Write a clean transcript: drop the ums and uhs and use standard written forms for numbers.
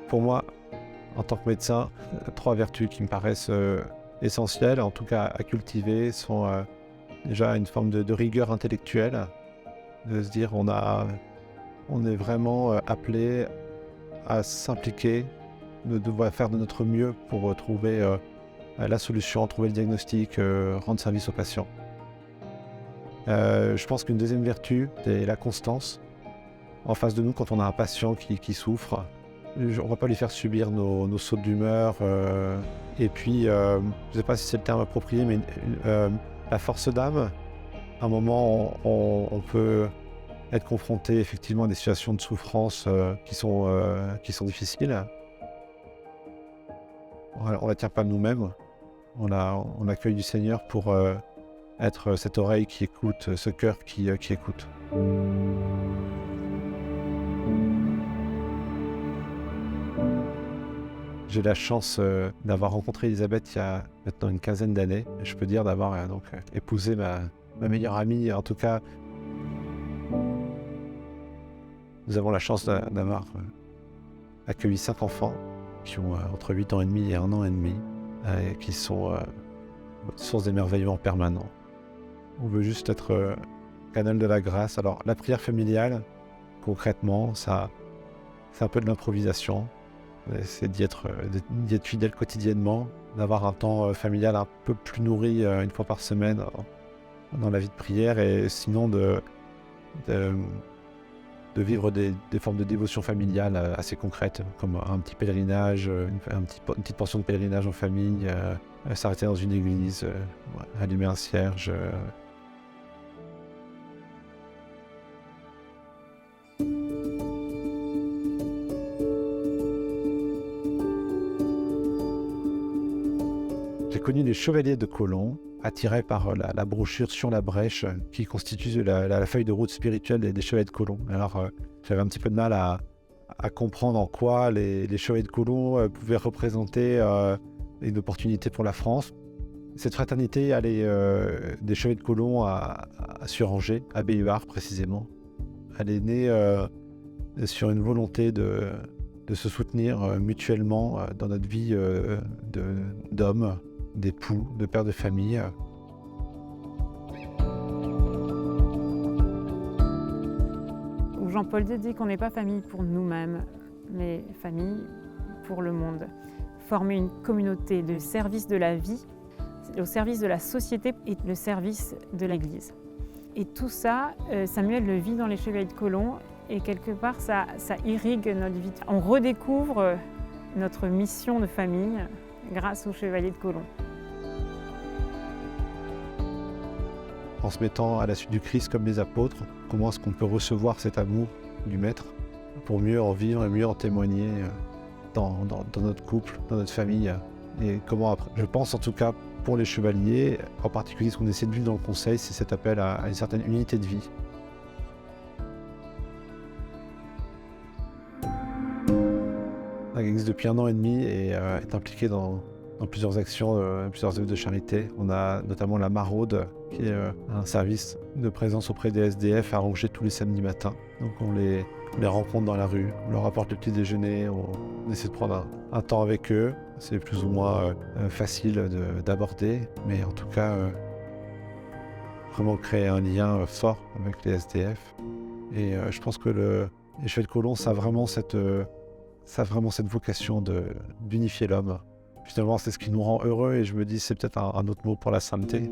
Pour moi, en tant que médecin, 3 vertus qui me paraissent essentielles, en tout cas à cultiver, sont déjà une forme de rigueur intellectuelle, de se dire on est vraiment appelé à s'impliquer, de devoir faire de notre mieux pour trouver la solution, trouver le diagnostic, rendre service aux patients. Je pense qu'une deuxième vertu, c'est la constance. En face de nous, quand on a un patient qui souffre, on ne va pas lui faire subir nos sautes d'humeur. Et puis, je ne sais pas si c'est le terme approprié, mais la force d'âme, à un moment, on peut être confronté effectivement à des situations de souffrance qui sont difficiles. On ne la tient pas de nous-mêmes. On accueille du Seigneur pour être cette oreille qui écoute, ce cœur qui écoute. J'ai la chance d'avoir rencontré Elisabeth il y a maintenant une quinzaine d'années. Je peux dire d'avoir épousé ma meilleure amie. En tout cas, nous avons la chance d'avoir accueilli 5 enfants qui ont entre 8 ans et demi et 1 an et demi, et qui sont source d'émerveillement permanent. On veut juste être canal de la grâce. Alors, la prière familiale, concrètement, c'est un peu de l'improvisation. C'est d'y être fidèle quotidiennement, d'avoir un temps familial un peu plus nourri une fois par semaine dans la vie de prière, et sinon de vivre des formes de dévotion familiale assez concrètes, comme un petit pèlerinage, une petite portion de pèlerinage en famille, s'arrêter dans une église, allumer un cierge. J'ai connu les chevaliers de Colomb, attirés par la brochure Sur la brèche, qui constitue la feuille de route spirituelle des chevaliers de Colomb. Alors, j'avais un petit peu de mal à comprendre en quoi les chevaliers de Colomb pouvaient représenter une opportunité pour la France. Cette fraternité allait des chevaliers de Colomb à Suranger, à Béhuard précisément. Elle est née sur une volonté de se soutenir mutuellement dans notre vie d'hommes, d'époux, de pères de famille. Jean-Paul II dit qu'on n'est pas famille pour nous-mêmes, mais famille pour le monde. Former une communauté de service de la vie, au service de la société et le service de l'Église. Et tout ça, Samuel le vit dans les Chevaliers de Colomb, et quelque part ça irrigue notre vie. On redécouvre notre mission de famille grâce aux Chevaliers de Colomb. En se mettant à la suite du Christ comme les apôtres, comment est-ce qu'on peut recevoir cet amour du Maître pour mieux en vivre et mieux en témoigner dans notre couple, dans notre famille. Et comment après, je pense en tout cas pour les chevaliers, en particulier ce qu'on essaie de vivre dans le conseil, c'est cet appel à une certaine unité de vie. L'Église depuis 1 an et demi et est impliquée dans plusieurs actions, plusieurs œuvres de charité. On a notamment la Maraude, qui est un service de présence auprès des SDF à Angers tous les samedis matins. Donc on les rencontre dans la rue, on leur apporte le petit déjeuner, on essaie de prendre un temps avec eux. C'est plus ou moins facile d'aborder, mais en tout cas, vraiment créer un lien fort avec les SDF. Et je pense que les Chevaliers de Colomb, ça a vraiment cette vocation d'unifier l'homme. Finalement, c'est ce qui nous rend heureux, et je me dis c'est peut-être un autre mot pour la sainteté.